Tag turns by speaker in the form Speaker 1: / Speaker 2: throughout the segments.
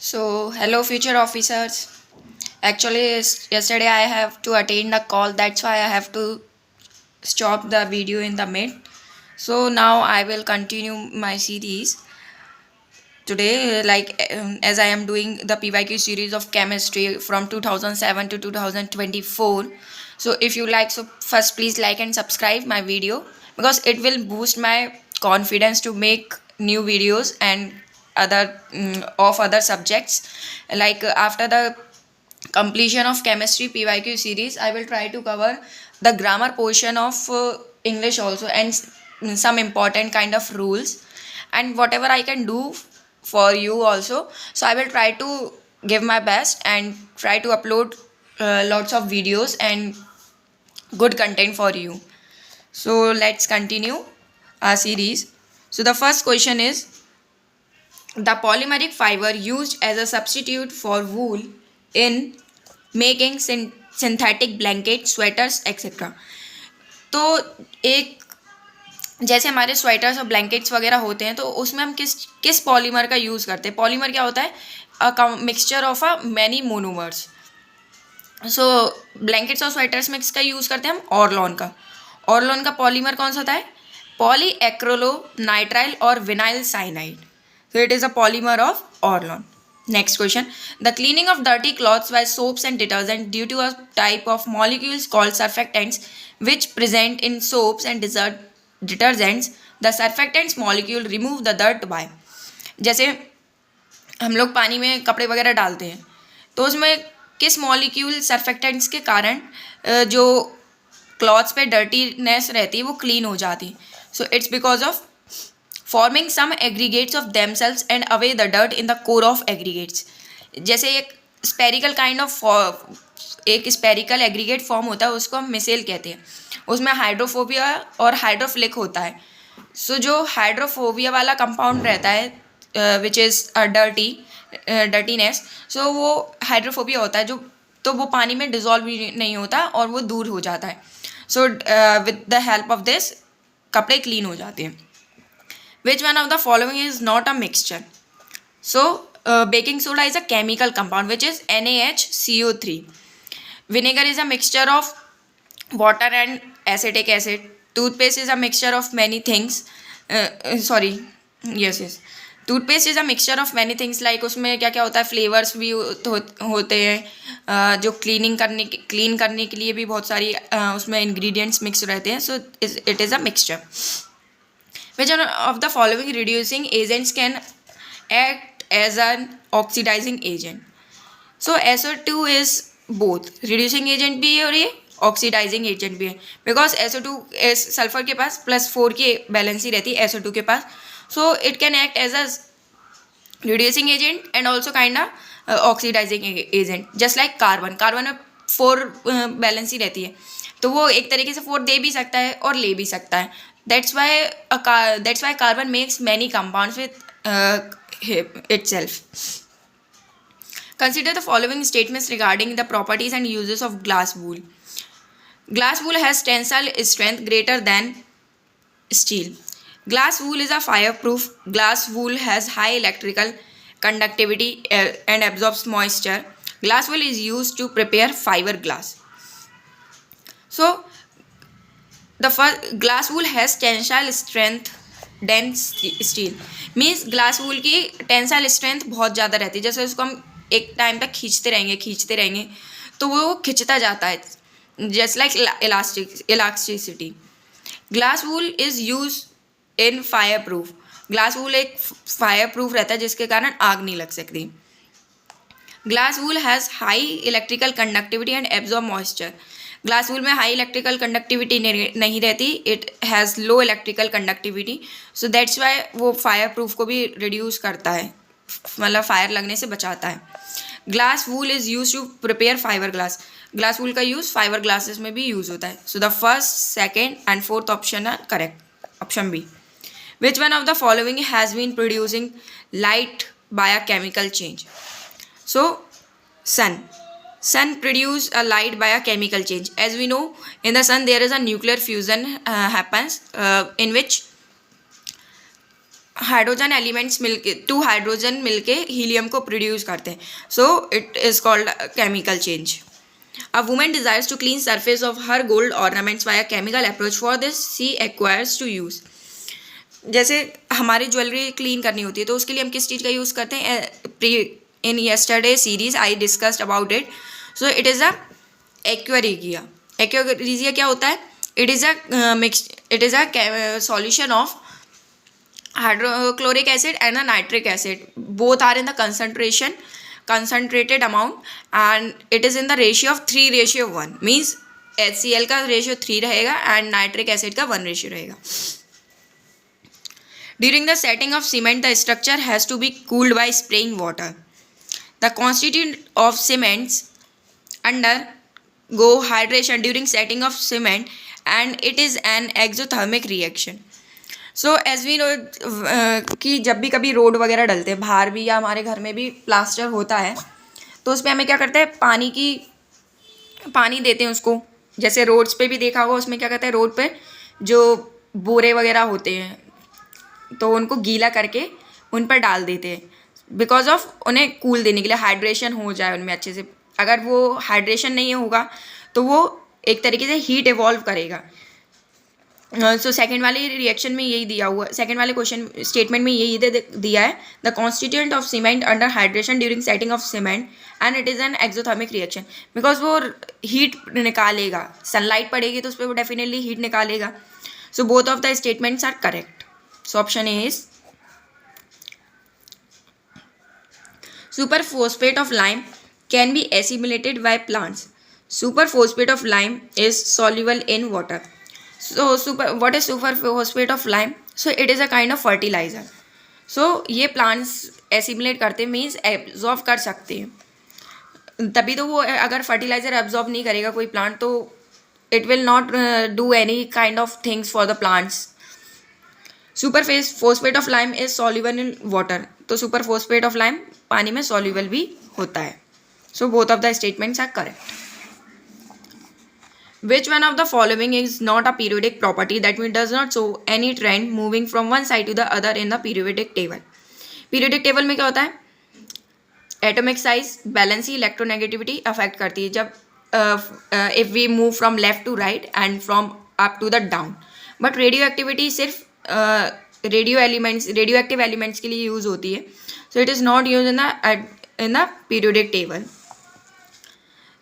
Speaker 1: So, hello, future officers. Actually, yesterday I have to attend a call. That's why I have to stop the video in the mid. So now I will continue my series today. As I am doing the PYQ series of chemistry from 2007 to 2024. So if you like, so first please like and subscribe my video because it will boost my confidence to make new videos and other subjects. After the completion of chemistry PYQ series, I will try to cover the grammar portion of English also and some important kind of rules and whatever I can do for you also. So I will try to give my best and try to upload lots of videos and good content for you. So let's continue our series. So the first question is the polymeric fiber used as a substitute for wool in making synthetic blanket sweaters etcetera. तो एक जैसे हमारे sweaters और blankets वगैरह होते हैं तो उसमें हम किस किस पॉलीमर का यूज़ करते हैं। पॉलीमर क्या होता है? A mixture of a many monomers. So blankets और स्वेटर्स में किसका यूज़ करते हैं हम? ऑरलॉन का। ऑरलॉन का पॉलीमर कौन सा होता है? पॉली एक्रोलो नाइट्राइल और vinyl cyanide. So it is a polymer of Orlon. Next question. The cleaning of dirty cloths by soaps and detergent due to a type of molecules called surfactants which present in soaps and detergents. The surfactants molecule remove the dirt by. जैसे हम लोग पानी में कपड़े वगैरह डालते हैं तो उसमें किस मॉलिक्यूल सर्फेक्टेंट्स के कारण जो क्लॉथ्स पे डर्टीनेस रहती है वो क्लीन हो जाती। So it's because of forming some aggregates of themselves and away the dirt in the core of aggregates। जैसे एक स्पेरिकल एग्रीगेट फॉर्म होता है उसको हम मिसेल कहते हैं। उसमें हाइड्रोफोबिया और हाइड्रोफ्लिक होता है। सो जो हाइड्रोफोबिया वाला कंपाउंड रहता है विच इज़ डर्टीनेस, सो वो हाइड्रोफोबिया होता है जो तो वो पानी में डिजॉल्व भी नहीं होता और वो दूर हो जाता है। So with the help of this कपड़े क्लीन हो जाते हैं। Which one of the following is not a mixture? So, baking soda is a chemical compound which is NaHCO3. Vinegar is a mixture of water and acetic acid. Toothpaste is a mixture of many things. Yes. Toothpaste is a mixture of many things like उसमें क्या क्या होता है, flavours भी होते हैं जो clean करने के लिए भी बहुत सारी उसमें इंग्रेडिएंट्स मिक्स रहते हैं। सो it is a mixture. Which one of the following reducing agents can act as an oxidizing agent? So SO2 is both reducing agent भी है और ये oxidizing agent भी है because SO2 सल्फर के पास +4 की बैलेंसी रहती है SO2 के पास। So it can act as a reducing agent and also kind of oxidizing agent just like carbon में 4 बैलेंसी रहती है तो वो एक तरीके से 4 दे भी सकता है और ले भी सकता है। That's why carbon makes many compounds with itself. Consider the following statements regarding the properties and uses of glass wool. Glass wool has tensile strength greater than steel. Glass wool is a fireproof. Glass wool has high electrical conductivity and absorbs moisture. Glass wool is used to prepare fiberglass. So the first glass wool has tensile strength than steel means glass wool की tensile strength बहुत ज़्यादा रहती है। जैसे उसको हम एक time तक खींचते रहेंगे तो वो खिंचता जाता है just like elasticity. Glass wool is use in fire proof. Glass wool एक फायर प्रूफ रहता है जिसके कारण आग नहीं लग सकती। Glass wool has high electrical conductivity and absorb moisture. Glass wool में हाई इलेक्ट्रिकल कंडक्टिविटी नहीं रहती, it has low electrical conductivity. So that's Y वो फायर प्रूफ को भी रिड्यूस करता है, मतलब फायर लगने से बचाता है। Glass wool is use to prepare fibre glass. Glass wool का यूज़ फाइबर ग्लासेस में भी यूज़ होता है। So the first, second and fourth option are correct. Option B. Which one of the following has been producing light by a chemical change? So sun produce a light by a chemical change. As we know, in the sun there is a nuclear fusion happens in which hydrogen elements मिलके 2 hydrogen मिलके helium को produce करते हैं. सो it is called chemical change. A woman desires to clean surface of her gold ornaments via chemical approach. For this, she acquires to use. जैसे हमारी jewellery clean करनी होती है तो उसके लिए हम किस चीज़ का यूज़ करते हैं. In yesterday series I discussed about it. So it is a aqua regia. Aqua regia क्या होता है? It is a solution of hydrochloric acid and a nitric acid. Both are in the concentrated amount and it is in the ratio of 3:1. Means HCl का ratio 3 रहेगा and nitric acid का 1 ratio रहेगा. During the setting of cement, the structure has to be cooled by spraying water. The constituent of cements undergo hydration during setting of cement and it is an exothermic reaction. So as we know कि जब भी कभी road वगैरह डलते हैं बाहर भी या हमारे घर में भी प्लास्टर होता है तो उसमें हमें क्या करते हैं पानी देते हैं उसको. जैसे रोड्स पे भी देखा होगा उसमें क्या कहते हैं रोड पे जो बोरे वगैरह होते हैं तो उनको गीला करके उन पर डाल देते हैं बिकॉज ऑफ उन्हें कूल देने के लिए, हाइड्रेशन हो जाए उनमें अच्छे से. अगर वो हाइड्रेशन नहीं होगा तो वो एक तरीके से हीट इवॉल्व करेगा. सो सेकेंड वाले रिएक्शन में यही दिया हुआ, सेकेंड वाले क्वेश्चन स्टेटमेंट में यही दिया है. The constituent of cement under hydration during setting of cement and it is an exothermic reaction. Because वो हीट निकालेगा, सनलाइट पड़ेगी तो उस पर वो डेफिनेटली हीट निकालेगा. So both of the statements are correct. So option A is superphosphate of lime can be assimilated by plants. Superphosphate of lime is soluble in water. So what is superphosphate of lime? So it is a kind of fertilizer. So ये plants assimilate करते means absorb कर सकते हैं. तभी तो वो अगर fertiliser absorb नहीं करेगा कोई प्लांट तो it will not do any kind of things for the plants. Superphosphate of lime is soluble in water. तो सुपरफॉस्फेट ऑफ लाइम पानी में सॉल्युबल भी होता है. So both of the statements are correct. Which one of the following is not a periodic property? That means does not show any trend moving from one side to the other in the periodic table. Periodic table में क्या होता है? Atomic size, valency, electronegativity affect करती है जब if we move from left to right and from up to the down. But radioactivity सिर्फ radioactive elements के लिए यूज़ होती है. So it is not used in the periodic table.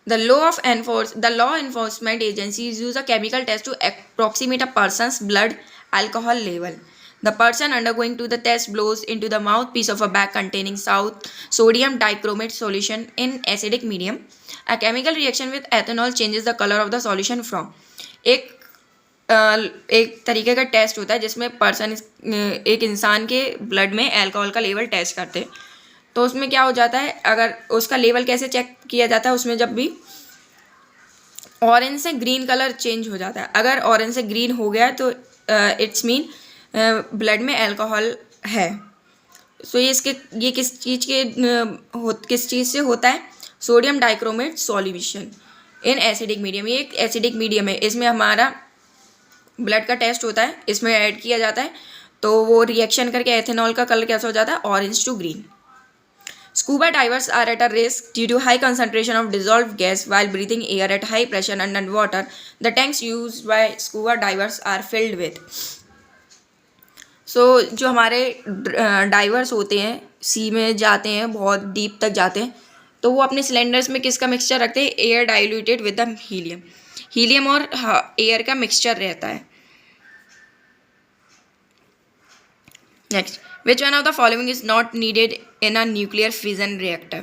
Speaker 1: The law enforcement agencies use a chemical test to approximate a person's blood alcohol level. The person undergoing to the test blows into the mouthpiece of a bag containing sodium dichromate solution in acidic medium. A chemical reaction with ethanol changes the color of the solution from. एक तरीके का test होता है जिसमें एक इंसान के blood में अल्कोहल का लेवल टेस्ट करते हैं. तो उसमें क्या हो जाता है, अगर उसका लेवल कैसे चेक किया जाता है, उसमें जब भी ऑरेंज से ग्रीन कलर चेंज हो जाता है. अगर ऑरेंज से ग्रीन हो गया तो इट्स मीन ब्लड में अल्कोहल है. सो ये किस चीज़ से होता है? Sodium dichromate solution in acidic medium. ये एक एसिडिक मीडियम है, इसमें हमारा ब्लड का टेस्ट होता है, इसमें ऐड किया जाता है तो वो रिएक्शन करके एथेनॉल का कलर कैसा हो जाता है? Orange to green. Scuba divers are at a risk due to high concentration of dissolved gas while breathing air at high pressure underwater. The tanks used by scuba divers are filled with. So जो हमारे diverse होते हैं सी में जाते हैं, बहुत deep तक जाते हैं, तो वो अपने सिलेंडर्स में किसका मिक्सचर रखते हैं? Air diluted with the helium और एयर का मिक्सचर रहता है. Next, which one of the following is not needed in a nuclear fission reactor?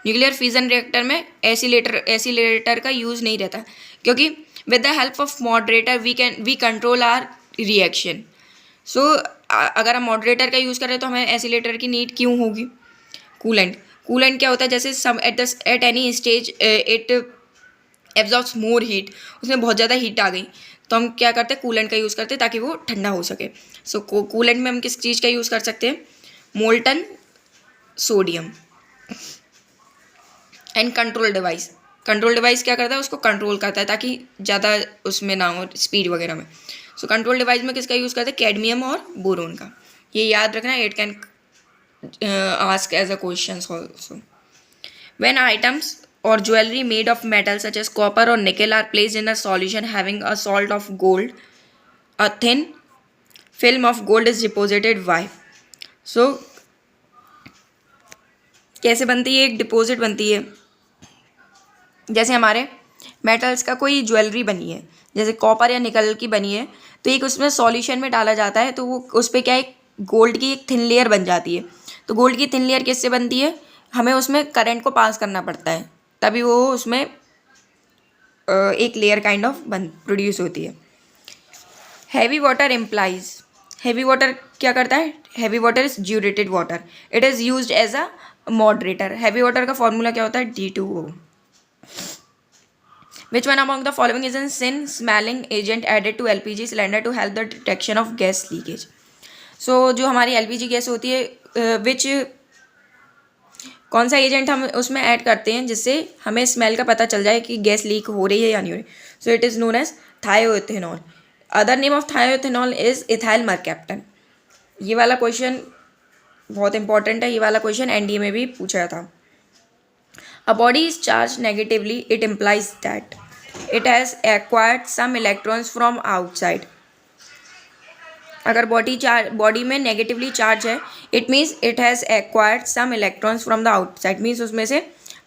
Speaker 1: Nuclear fission reactor में एसिलेटर का यूज़ नहीं रहता क्योंकि with the help of moderator we control our reaction. So अगर हम मॉडरेटर का यूज़ करें तो हमें एसिलेटर की नीड क्यों होगी? कूलेंट क्या होता है? जैसे at any stage it absorbs more heat, उसमें बहुत ज़्यादा हीट आ गई तो हम क्या करते हैं? कूलेंट का यूज़ करते हैं ताकि वो ठंडा हो सके. सो कूलेंट में हम किस चीज़ का यूज़ कर सकते हैं? Molten sodium. And control device क्या करता है? उसको कंट्रोल करता है ताकि ज़्यादा उसमें ना हो स्पीड वगैरह में. सो कंट्रोल डिवाइस में किसका यूज़ करते हैं? कैडमियम और बोरोन का. ये याद रखना, it can ask as a questions also. When items or jewelry made of metal such as copper or nickel are placed in a solution having a salt of gold, a thin film of gold is deposited. Why? So कैसे बनती है? एक deposit बनती है, जैसे हमारे metals का कोई ज्वेलरी बनी है, जैसे कॉपर या निकल की बनी है, तो एक उसमें सॉल्यूशन में डाला जाता है, तो वो उस पर क्या है, गोल्ड की एक थिन लेयर बन जाती है। तो गोल्ड की थिन लेयर किससे बनती है? हमें उसमें करंट को पास करना पड़ता है, तभी वो उसमें एक लेयर काइंड ऑफ बन प्रोड्यूस होती है। Heavy water implies, heavy water क्या करता है? Heavy water is deuterated water, it is use as a moderator. Heavy water का फॉर्मूला क्या होता है? D2O। Which one among the following is a thin smelling agent added to LPG cylinder to help the detection of gas leakage? So जो हमारी LPG gas होती है, विच कौन सा एजेंट हम उसमें ऐड करते हैं जिससे हमें स्मेल का पता चल जाए कि गैस लीक हो रही है या नहीं हो रही? So it is known as thioethanol. Other name of thioethanol is ethyl mercaptan. ये वाला क्वेश्चन बहुत इंपॉर्टेंट है, ये वाला क्वेश्चन NDA में भी पूछा था। A body is charged negatively, it implies that it has acquired some electrons from outside. अगर बॉडी में नेगेटिवली चार्ज है, it means it has acquired some electrons from the outside, means उसमें से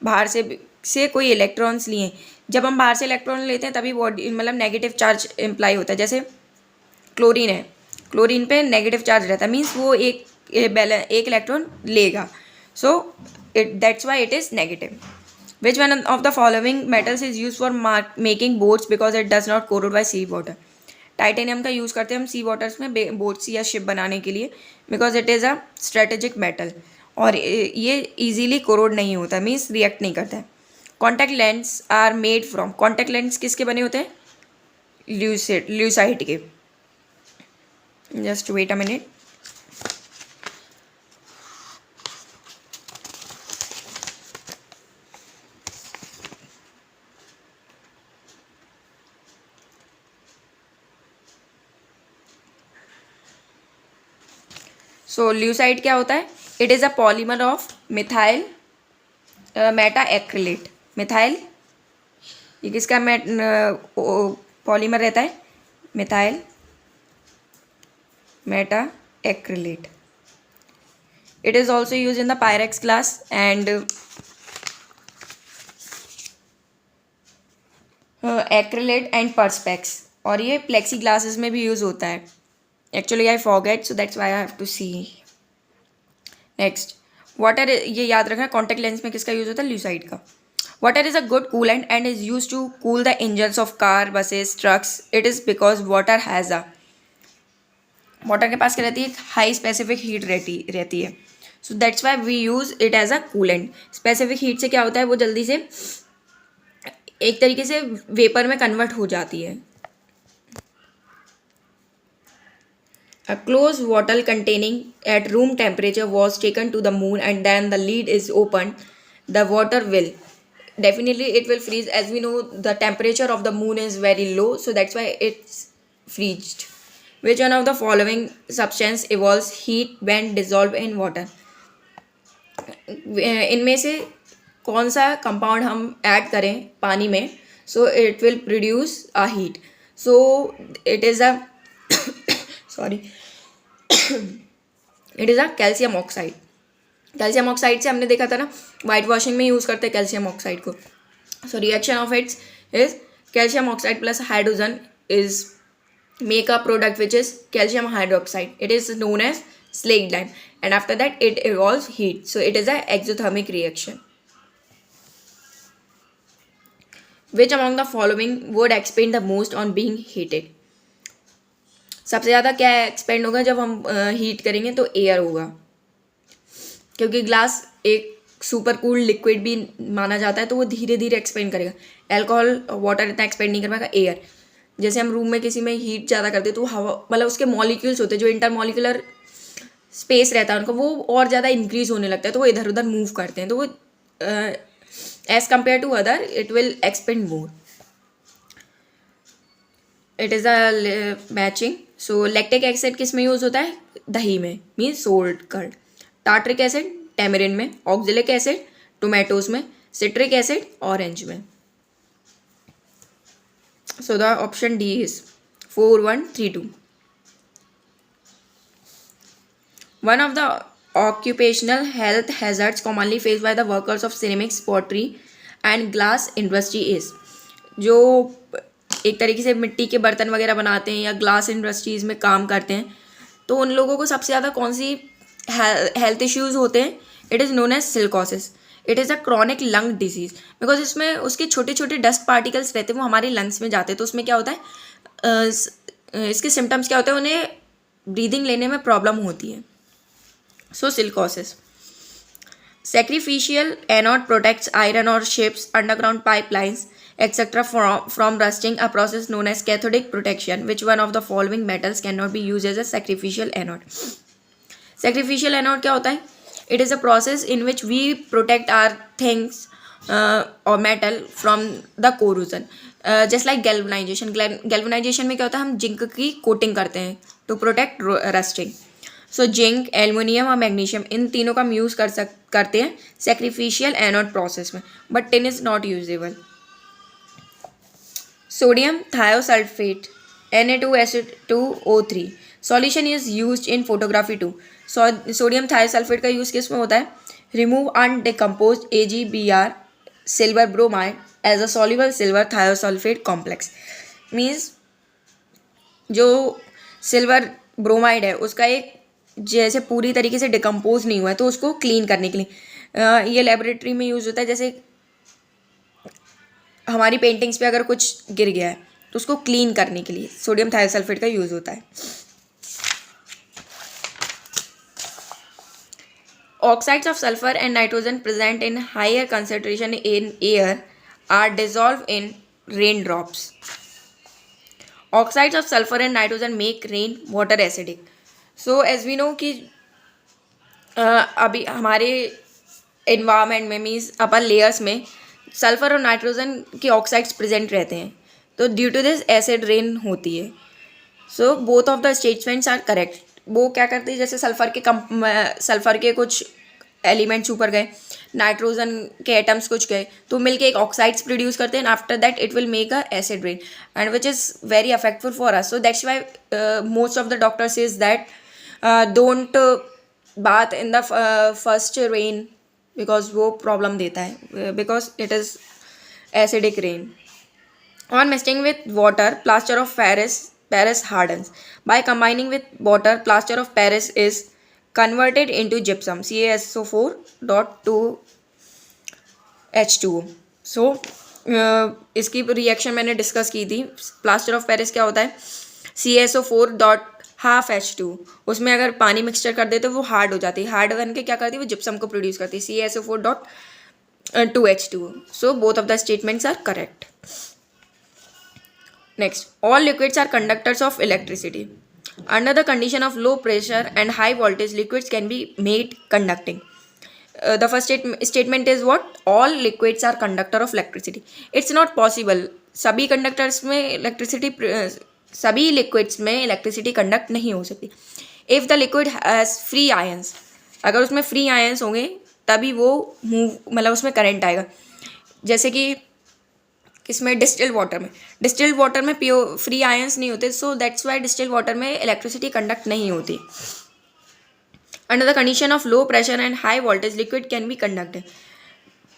Speaker 1: बाहर से कोई इलेक्ट्रॉन्स लिए। जब हम बाहर से इलेक्ट्रॉन लेते हैं तभी बॉडी मतलब नेगेटिव चार्ज इम्प्लाई होता है। जैसे क्लोरीन है, क्लोरीन पे नेगेटिव चार्ज रहता है, मीन्स वो एक इलेक्ट्रॉन लेगा, सो that's why it is negative. Which one of the following metals is used for making boats because it does not corrode by sea water? Titanium का use करते हैं हम सी वाटर्स में बोट्स या शिप बनाने के लिए, because it is a strategic metal और ये इजीली कोरोड नहीं होता, मीन्स रिएक्ट नहीं करता है। Contact lens are made from, contact lens किसके बने होते हैं? ल्यूसाइट के। Just wait a minute. So lucite क्या होता है? It is a polymer of methyl meta acrylate. Methyl, ये किसका पॉलीमर रहता है? Methyl meta acrylate. It is also use in the Pyrex glass and acrylate and perspex, और ये plexiglasses में भी यूज़ होता है। Actually I forget, so that's why I have to see. Next, water, ये याद रखना कॉन्टैक्ट लेंस में किसका यूज़ होता है? ल्यूसाइड का। Water is a good coolant and is use to cool the engines of car, buses, trucks. It is because water has a, water के पास क्या रहती है? हाई स्पेसिफिक हीट रहती है, so that's why we use it as a coolant. Specific heat से क्या होता है? वो जल्दी से एक तरीके से वेपर में कन्वर्ट हो जाती है। A closed bottle containing at room temperature was taken to the moon and then the lid is opened. The water will definitely it will freeze, as we know the temperature of the moon is very low, so that's why it's freezed. Which one of the following substance evolves heat when dissolved in water? इनमें से कौन सा compound हम add करें पानी में, सो it will produce a heat? So it is a sorry it is a calcium oxide. Calcium oxide से हमने देखा था ना, वाइट वॉशिंग में यूज़ करते हैं कैल्शियम ऑक्साइड को। So reaction of its is calcium oxide plus hydrogen is make a product which is calcium hydroxide. It is known as slag lime, and after that it evolves heat, so it is a exothermic reaction. Which among the following would expand the most on being heated? सबसे ज़्यादा क्या expand होगा जब हम heat करेंगे? तो air होगा, क्योंकि ग्लास एक सुपर कूल लिक्विड भी माना जाता है, तो वो धीरे धीरे एक्सपेंड करेगा। एल्कोहल, वाटर इतना एक्सपेंड नहीं कर पाएगा। एयर, जैसे हम रूम में किसी में हीट ज़्यादा करते हैं तो हवा मतलब उसके मॉलिक्यूल्स होते हैं जो इंटरमॉलिक्यूलर स्पेस रहता है उनका, वो और ज़्यादा इंक्रीज होने लगता है, तो वो इधर उधर मूव करते हैं, तो वो as compared to other it will expand more. It is a matching. So lactic acid किस में यूज़ होता है? दही में, means sold curd. Tartaric acid tamarind में, ऑक्जेलिक एसिड टोमेटोज में, सिट्रिक एसिड ऑरेंज में. So the option D is 4132. One of the occupational health hazards commonly faced by the workers of ceramics, pottery and glass industry is, जो एक तरीके से मिट्टी के बर्तन वगैरह बनाते हैं या ग्लास इंडस्ट्रीज़ में काम करते हैं, तो उन लोगों को सबसे ज़्यादा कौन सी हेल्थ इश्यूज़ होते हैं? It is known as silicosis. It is a chronic lung disease, because इसमें उसके छोटे छोटे डस्ट पार्टिकल्स रहते हैं, वो हमारे लंग्स में जाते हैं. तो उसमें क्या होता है, इसके सिम्टम्स क्या होते हैं? उन्हें ब्रीदिंग लेने में प्रॉब्लम होती है. सो silicosis. Sacrificial anode protects iron ore ships, underground pipelines, etc. from rusting, a process known as cathodic protection. Which one of the following metals cannot be used as a sacrificial anode? Sacrificial anode क्या होता है? It is a process in which we protect our things or metal from the corrosion. Just like galvanization. Galvanization में क्या होता है? हम zinc की coating करते हैं to protect rusting. So zinc, aluminium और मैग्नीशियम, इन तीनों का हम यूज़ करते हैं सेक्रीफिशियल एनोड प्रोसेस में, but tin is not usable. Sodium thiosulphate Na2SO2O3 solution is used in photography to. Sodium thiosulphate का यूज़ किस में होता है? Remove undecomposed AgBr silver bromide as a soluble silver thiosulphate complex. Means जो silver bromide है उसका एक जैसे पूरी तरीके से डिकम्पोज नहीं हुआ है, तो उसको क्लीन करने के लिए ये लेबोरेटरी में यूज़ होता है. जैसे हमारी पेंटिंग्स पे अगर कुछ गिर गया है तो उसको क्लीन करने के लिए सोडियम थायोसल्फेट का यूज़ होता है. Oxides of sulphur and nitrogen present in higher concentration in air are dissolve in rain drops. Oxides of sulphur and nitrogen make rain water acidic. So as we know कि अभी हमारे environment में means upper layers में sulphur और nitrogen के oxides present रहते हैं, तो due to this acid rain होती है. So both of the statements are correct. वो क्या करती है, जैसे सल्फर के कुछ एलिमेंट्स ऊपर गए, नाइट्रोजन के एटम्स कुछ गए, तो मिलके एक ऑक्साइड्स प्रोड्यूस करते हैं, and after that it will make a acid rain, and which is very affectful for us. So that's why most of the doctors is that don't bath in the first rain, because वो problem देता है, because it is acidic rain. On mixing with water, plaster of Paris hardens. By combining with water, plaster of Paris is converted into gypsum, CaSO4.2H2O. So इसकी reaction मैंने discuss की थी. Plaster of Paris क्या होता है? CaSO4.2H2. उसमें अगर पानी मिक्सचर कर देते तो वो हार्ड हो जाती है. हार्ड बन के क्या करती है? वो जिप्सम को प्रोड्यूस करती है, CaSO4.2H2O. So both of the statements are correct. Next, all liquids are conductors of electricity. Under the condition of low pressure and high voltage, liquids can be made conducting. The first statement is what? All liquids are conductor of electricity. It's not possible. सभी conductors में electricity, सभी liquids में electricity conduct नहीं हो सकती. If the liquid has free ions, अगर उसमें free ions होंगे तभी वो मूव, मतलब उसमें करंट आएगा. जैसे कि इसमें डिस्टिल्ड वाटर में प्योर फ्री आयंस नहीं होते, सो दैट्स वाई डिस्टिल्ड वाटर में इलेक्ट्रिसिटी कंडक्ट नहीं होती. Under the condition of low pressure and high voltage, liquid can be conducted.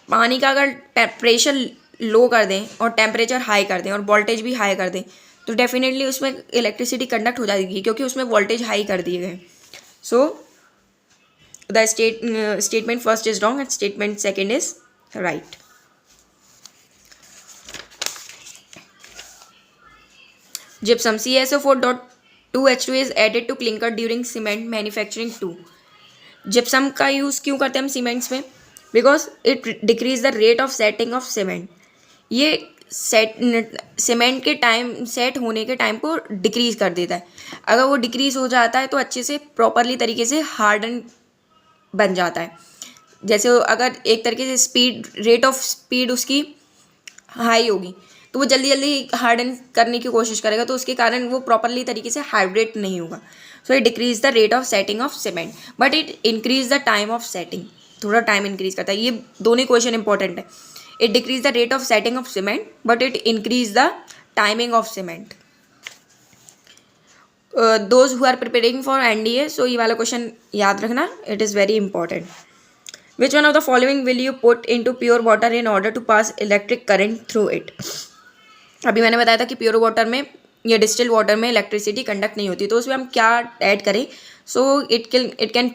Speaker 1: पानी का अगर प्रेशर लो कर दें और टेम्परेचर हाई कर दें और वोल्टेज भी हाई कर दें, तो डेफिनेटली उसमें इलेक्ट्रिसिटी कंडक्ट हो जाएगी, क्योंकि उसमें वोल्टेज हाई कर दिए गए. So the statement first is wrong and statement second is right. Gypsum, CaSO4.2H2 is added to clinker during cement manufacturing too. Gypsum का यूज़ क्यों करते हैं हम सीमेंट्स में? Because it decrease the rate of setting of cement. ये cement के time set होने के टाइम को डिक्रीज कर देता है. अगर वो डिक्रीज हो जाता है तो अच्छे से प्रॉपरली तरीके से हार्डन बन जाता है. जैसे अगर एक तरीके से रेट ऑफ स्पीड उसकी हाई होगी तो वो जल्दी जल्दी हार्डन करने की कोशिश करेगा, तो उसके कारण वो प्रॉपरली तरीके से हाइड्रेट नहीं होगा. So it decrease the rate of setting of cement but it increase the time of setting, थोड़ा टाइम इंक्रीज करता है। ये दोनों क्वेश्चन इंपॉर्टेंट है। It decrease the rate of setting of cement but it increase the timing of cement. Those who are preparing for NDA, so ये वाला question याद रखना, it is very important. Which one of the following will you put in to pure water in order to pass electric current through it. अभी मैंने बताया था कि pure water में या डिस्टिल्ड वाटर में इलेक्ट्रिसिटी कंडक्ट नहीं होती, तो उसमें हम क्या ऐड करें, so it can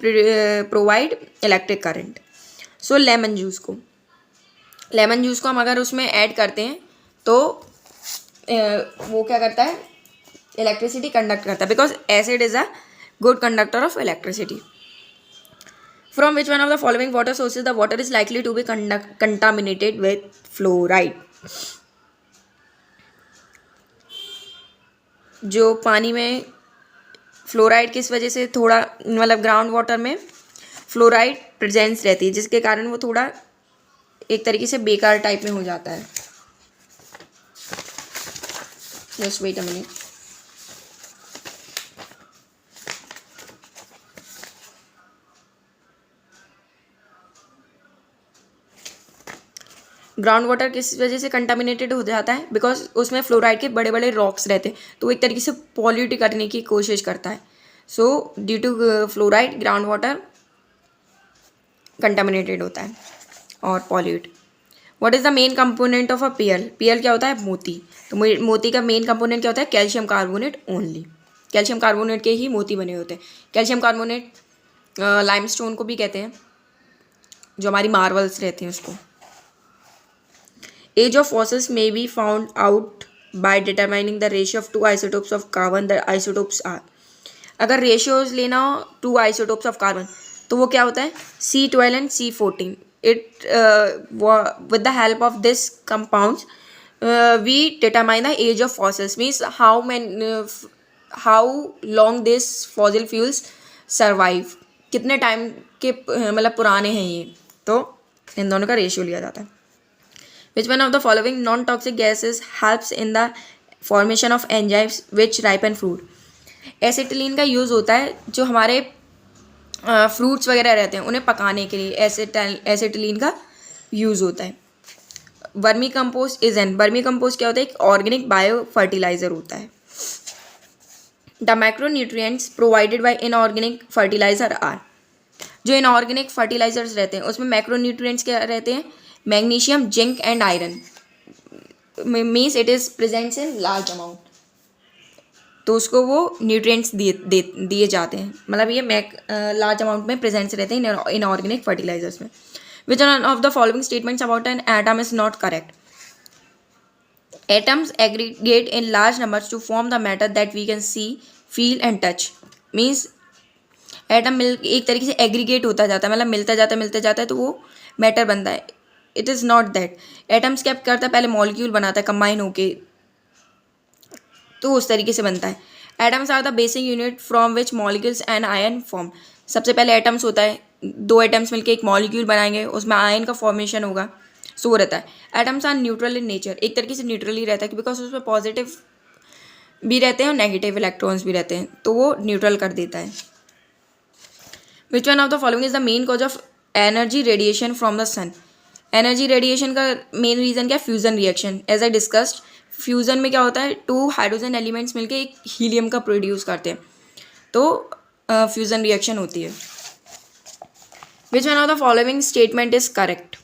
Speaker 1: provide electric current. So lemon juice को हम अगर उसमें ऐड करते हैं तो वो क्या करता है, इलेक्ट्रिसिटी कंडक्ट करता है, because acid is a good conductor of electricity. From which one of the following water sources the water is likely to be contaminated with fluoride. जो पानी में फ्लोराइड किस वजह से थोड़ा, मतलब ग्राउंड वाटर में फ्लोराइड प्रेजेंस रहती है, जिसके कारण वो थोड़ा एक तरीके से बेकार टाइप में हो जाता है। Just wait a minute. Ground water किस वजह से कंटामिनेटेड हो जाता है, बिकॉज उसमें फ्लोराइड के बड़े बड़े रॉक्स रहते हैं, तो वो एक तरीके से पॉल्यूट करने की कोशिश करता है। So due to fluoride ground water contaminated होता है और pollute. What is the main component of a PL. PL क्या होता है, मोती। तो मोती का मेन कंपोनेंट क्या होता है, calcium carbonate only. Calcium carbonate के ही मोती बने होते हैं। कैल्शियम कार्बोनेट लाइमस्टोन को भी कहते हैं, जो हमारी मार्बल्स रहती हैं उसको। Age of fossils may be found out by determining the ratio of two isotopes of carbon. The isotopes are, अगर ratios लेना हो two isotopes of carbon, तो वो क्या होता है, C12 and C14. It with the help of this compounds we determine the age of fossils, means how long this fossil fuels survive, कितने time के मतलब पुराने हैं ये, तो इन दोनों का रेशियो लिया जाता है। Which one of the following non-toxic gases helps in the formation of enzymes which ripen fruit? Acetylene का यूज़ होता है जो हमारे फ्रूट्स वगैरह रहते हैं उन्हें पकाने के लिए एसिटिलीन का यूज़ होता है। वर्मी कंपोस्ट वर्मी कंपोस्ट क्या होता है, एक ऑर्गेनिक बायो फर्टिलाइजर होता है। The micronutrients provided by inorganic fertiliser are, जो इनऑर्गेनिक फर्टिलाइजर्स रहते हैं उसमें मैक्रोन्यूट्रिएंट्स क्या रहते हैं, magnesium, zinc and iron, means it is presents in large amount, तो उसको वो न्यूट्रिएंट्स दिए जाते हैं, मतलब ये लार्ज अमाउंट में प्रेजेंट्स रहते हैं इनऑर्गेनिक फर्टिलाइजर्स में। Which one of the following statements about an atom is not correct. Atoms aggregate in large numbers to form the matter that we can see, feel and touch, means atom एक तरीके से aggregate होता जाता है, मतलब मिलता जाता है तो वो मैटर बनता है। It is not that. Atoms क्या करता है, पहले मॉलिक्यूल बनाता है कंबाइन होके, तो उस तरीके से बनता है। Atoms are the basic unit from which molecules and ion form. सबसे पहले एटम्स होता है, दो एटम्स मिलके एक मॉलिक्यूल बनाएंगे, उसमें आयन का फॉर्मेशन होगा, सो रहता है। Atoms are neutral in nature, एक तरीके से न्यूट्रल ही रहता है बिकॉज उसमें पॉजिटिव भी रहते हैं और नेगेटिव इलेक्ट्रॉन्स भी रहते हैं, तो वो न्यूट्रल कर देता है। Which one of the following is the main cause of energy radiation from the sun. Energy radiation का मेन रीज़न क्या, fusion reaction. As I discussed, fusion में क्या होता है, टू हाइड्रोजन एलिमेंट्स मिलके एक हीलियम का प्रोड्यूस करते हैं, तो फ्यूज़न रिएक्शन होती है। Which one of the following statement is correct.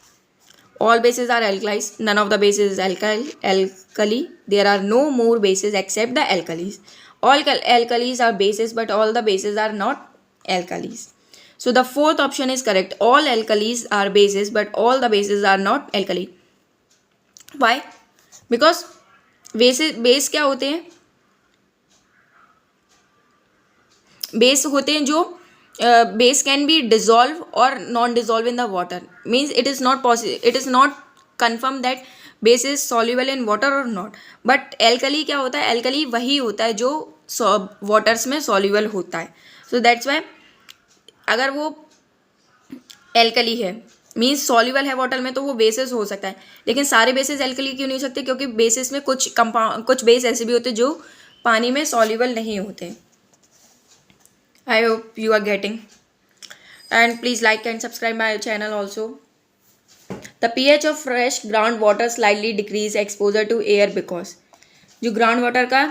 Speaker 1: All bases are alkalis, none of the bases is alkali, there are no more bases except the alkalis. All alkalis are bases but all the bases are not alkalis. So the fourth option is correct. All alkalis are bases, but all the bases are not alkali. Why? Because base क्या होते हैं, base होते हैं जो base can be dissolve or non dissolve in the water, means it is not possible, it is not confirmed that base is soluble in water or not. But alkali क्या होता है, alkali वही होता है जो waters में soluble होता है। So that's why अगर वो एल्कली है, मीन्स सॉल्यूबल है वाटर में, तो वो बेसिस हो सकता है। लेकिन सारे बेसिस एल्कली क्यों नहीं हो सकते, क्योंकि बेसिस में कुछ बेस ऐसे भी होते हैं जो पानी में सॉल्यूबल नहीं होते। I hope you are getting. And please like and subscribe my channel also. The pH of fresh groundwater slightly decrease exposure to air because जो ग्राउंड वाटर का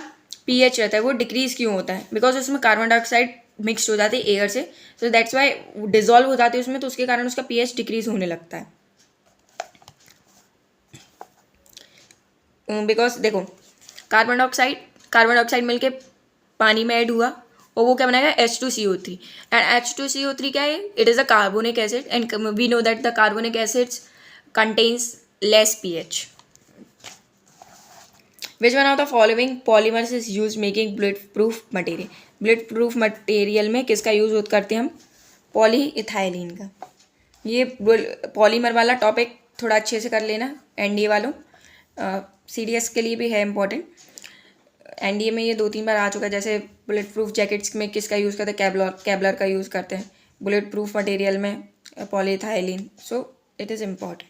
Speaker 1: पीएच रहता है वो डिक्रीज क्यों होता है? बिकॉज उसमें कार्बन डाइऑक्साइड मिक्स हो जाती है एयर से, सो दैट्स वाई डिजोल्व हो जाती है उसमें, तो उसके कारण उसका पीएच डिक्रीज होने लगता है. बिकॉज देखो, कार्बन डाइऑक्साइड मिलके पानी में ऐड हुआ और वो क्या बनाएगा H2CO3. एंड H2CO3 क्या है? It is a carbonic acid and we know that the carbonic acids contains less pH. Which one of the following polymers is use making bullet proof material? Bullet proof material में किसका use करते हैं हम? Polyethylene का. ये polymer वाला topic थोड़ा अच्छे से कर लेना एनडीए वालों. सीडीएस के लिए भी है इम्पॉर्टेंट. एनडीए में ये 2-3 बार आ चुका है. जैसे बुलेट प्रूफ जैकेट्स में किसका यूज़ करते हैं? कैबलर का यूज़ करते हैं. बुलेट प्रूफ मटेरियल में polyethylene. So it is important.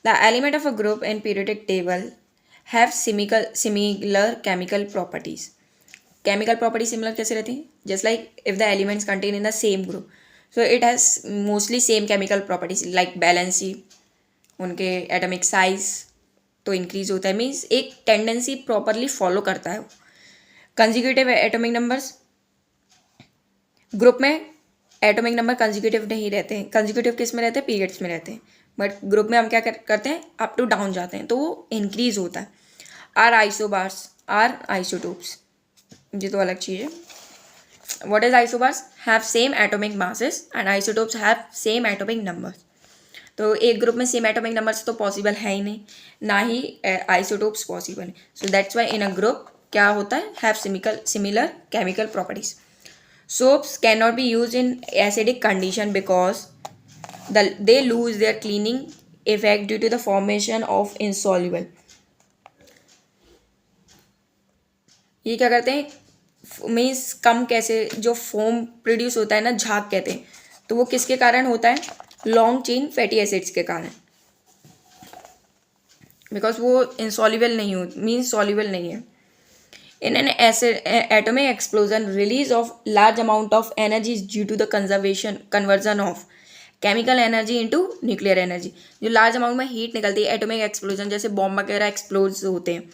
Speaker 1: The element of a group in periodic table have similar chemical properties. Chemical property similar कैसे रहती है? Just like if the elements contain in the same group, so it has mostly same chemical properties like valency. उनके atomic size तो increase होता है, means एक tendency properly follow करता है. कंजिक्यूटिव एटॉमिक नंबर्स, ग्रुप में एटॉमिक नंबर कंजिक्यूटिव नहीं रहते हैं. कंजिक्यूटिव किस में रहते हैं? पीरियड्स में रहते हैं. बट ग्रुप में हम क्या करते हैं? अप टू डाउन जाते हैं, तो वो इंक्रीज होता है. आर आइसोबार्स, आर आइसोटोप्स, ये तो अलग चीज़ है. What is isobars? Have same atomic masses and isotopes have same atomic numbers. तो एक ग्रुप में सेम एटॉमिक नंबर्स तो पॉसिबल है ही नहीं, ना ही आइसोटोप्स पॉसिबल है. So that's Y in a group क्या होता है? Have similar chemical properties. Soaps can not be use in acidic condition because they lose their cleaning effect due to the formation of insoluble. ये क्या करते हैं? Means कम कैसे जो foam produce होता है ना, झाग कहते हैं, तो वो किसके कारण होता है? लॉन्ग चेन फैटी एसिड्स के कारण. बिकॉज वो इंसॉल्युबल नहीं हो, मीन्स सॉल्युबल नहीं है. In an atomic explosion release of large amount of energy due to the conversion of chemical energy into nuclear energy. जो लार्ज अमाउंट में हीट निकलती है एटॉमिक एक्सप्लोजन, जैसे बॉम्ब वगैरह एक्सप्लोज होते हैं,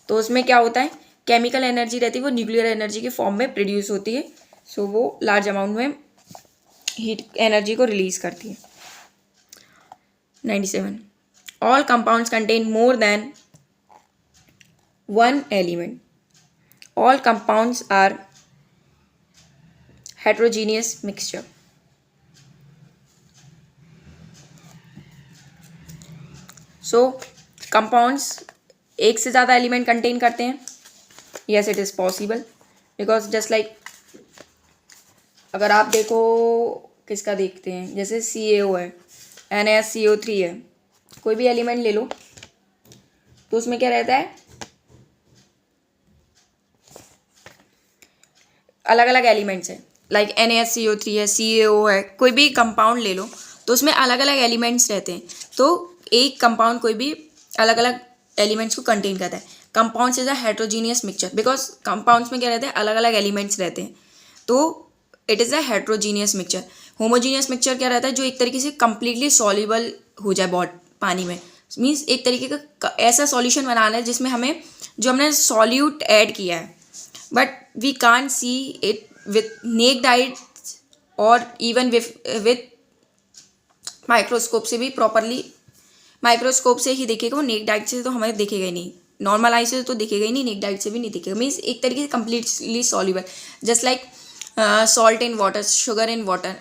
Speaker 1: तो उसमें क्या होता है? केमिकल एनर्जी रहती है, वो न्यूक्लियर एनर्जी के फॉर्म में प्रोड्यूस होती है. सो वो लार्ज अमाउंट में हीट एनर्जी को रिलीज करती है. 97. All compounds contain more than one element. All compounds are heterogeneous mixture. So compounds एक से ज़्यादा एलिमेंट कंटेन करते हैं. Yes, it is possible because just like अगर आप देखो किसका देखते हैं, जैसे CaO है, NaCO3 है, कोई भी एलिमेंट ले लो तो उसमें क्या रहता है? अलग अलग एलिमेंट्स हैं. लाइक NaCO3 है, CaO है, कोई भी कंपाउंड ले लो तो उसमें अलग अलग एलिमेंट्स रहते हैं. तो एक कंपाउंड कोई भी अलग अलग एलिमेंट्स को कंटेन करता है. Compounds is a heterogeneous mixture because compounds में क्या रहते हैं? अलग अलग एलिमेंट्स रहते हैं, तो it is a heterogeneous mixture. Homogeneous mixture क्या रहता है? जो एक तरीके से कंप्लीटली सॉल्युबल हो जाए पानी में. मीन्स एक तरीके का ऐसा सॉल्यूशन बनाना है जिसमें हमें जो हमने सॉल्यूट ऐड किया है, but we can't see it with naked eye और इवन विथ माइक्रोस्कोप से भी प्रॉपरली. माइक्रोस्कोप से ही दिखेगा, वो नेक्ड आइट से तो हमें दिखेगा ही नहीं, नॉर्मल आई से तो दिखेगा ही नहीं, नेक्ड आइट से भी नहीं दिखेगा. मीन्स एक तरीके से completely soluble, just like salt in water, sugar in water,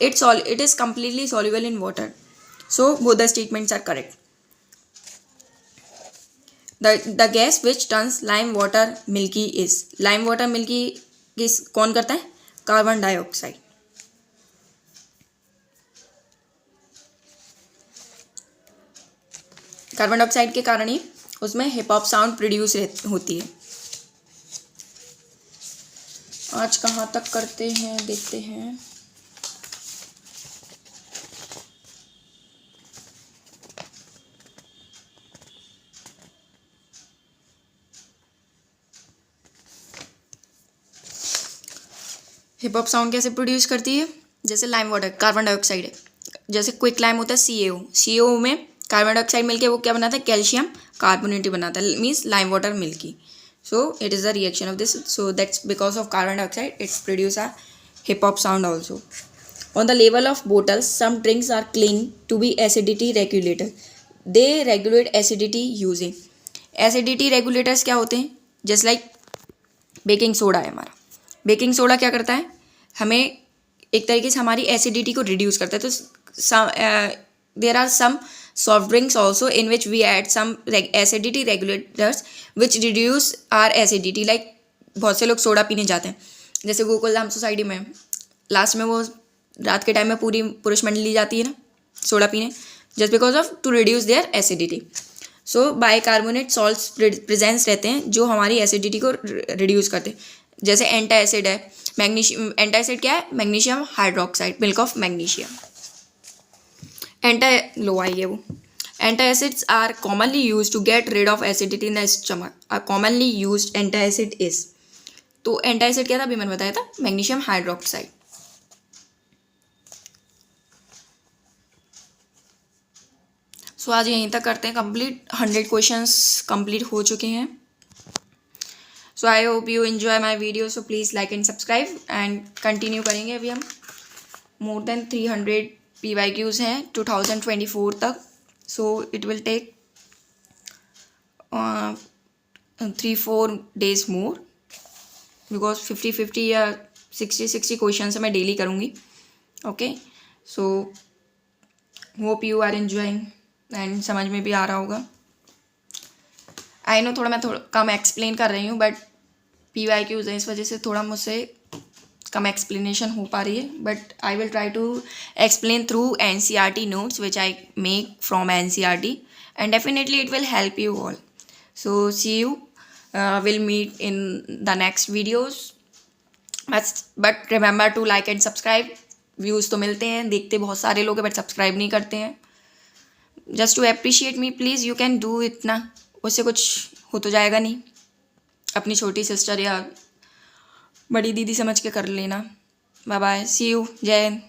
Speaker 1: it is completely soluble in water. So both the statements are correct. The gas which turns lime water milky is, lime water milky किस कौन करता है? Carbon dioxide. Carbon dioxide के कारण ही उसमें hip hop sound produce होती है. आज कहाँ तक करते हैं देखते हैं. हिप हॉप साउंड कैसे प्रोड्यूस करती है? जैसे लाइम वाटर, कार्बन डाइऑक्साइड है, जैसे क्विक लाइम होता है CaO में कार्बन डाइऑक्साइड मिलके वो क्या बनाता है? कैल्शियम कार्बोनेट बनाता है, means lime water milky. So it is the reaction of this. So that's because of carbon dioxide it's produce a hip hop sound also. On the level of bottles, some drinks are claimed to be acidity regulator. They regulate acidity using. Acidity regulators क्या होते हैं? Just like baking soda है हमारा. Baking soda क्या करता है? हमें एक तरीके से हमारी एसिडिटी को रिड्यूस करता है. तो there are some soft drinks also in which we add some acidity regulators which reduce our acidity. Like बहुत से लोग सोडा पीने जाते हैं, जैसे गोकुलधाम सोसाइटी में लास्ट में वो रात के टाइम में पूरी पुरुष मंडली जाती है ना सोडा पीने, just because of to reduce their acidity. So bicarbonate salts presence रहते हैं जो हमारी एसिडिटी को रिड्यूस करते हैं. जैसे एंटासिड है, मैग्नीशियम. एंटासिड क्या है? Magnesium hydroxide, milk of magnesium. लो आई है वो. Antacids are commonly used to get rid of acidity in the stomach. A commonly used antacid is. तो एंटासिड क्या था? अभी मैंने बताया था, मैग्नीशियम हाइड्रोक्साइड. सो आज यहीं तक करते हैं कंप्लीट. 100 क्वेश्चंस कंप्लीट हो चुके हैं. So I hope you enjoy my video. So please like and subscribe and continue करेंगे. अभी हम मोर देन 300 PYQs हैं 2024 तक. So it will take 3-4 days more, because 50-50 या 60-60 क्वेश्चन मैं डेली करूँगी. Okay, so hope you are enjoying and समझ में भी आ रहा होगा. आई नो मैं थोड़ा कम एक्सप्लेन कर रही हूँ, बट PYQs हैं, इस वजह से थोड़ा मुझसे कम एक्सप्लेनेशन हो पा रही है. But I will try to explain through NCERT notes which I make from NCERT and definitely it will help you all. So see you, will meet in the next videos. But remember to like and subscribe. Views तो मिलते हैं, देखते बहुत सारे लोग हैं, but subscribe नहीं करते हैं. Just to appreciate me please, you can do. इतना उससे कुछ हो तो जाएगा नहीं. अपनी छोटी सिस्टर या बड़ी दीदी समझ के कर लेना. बाय बाय, सी यू, जय हिंद.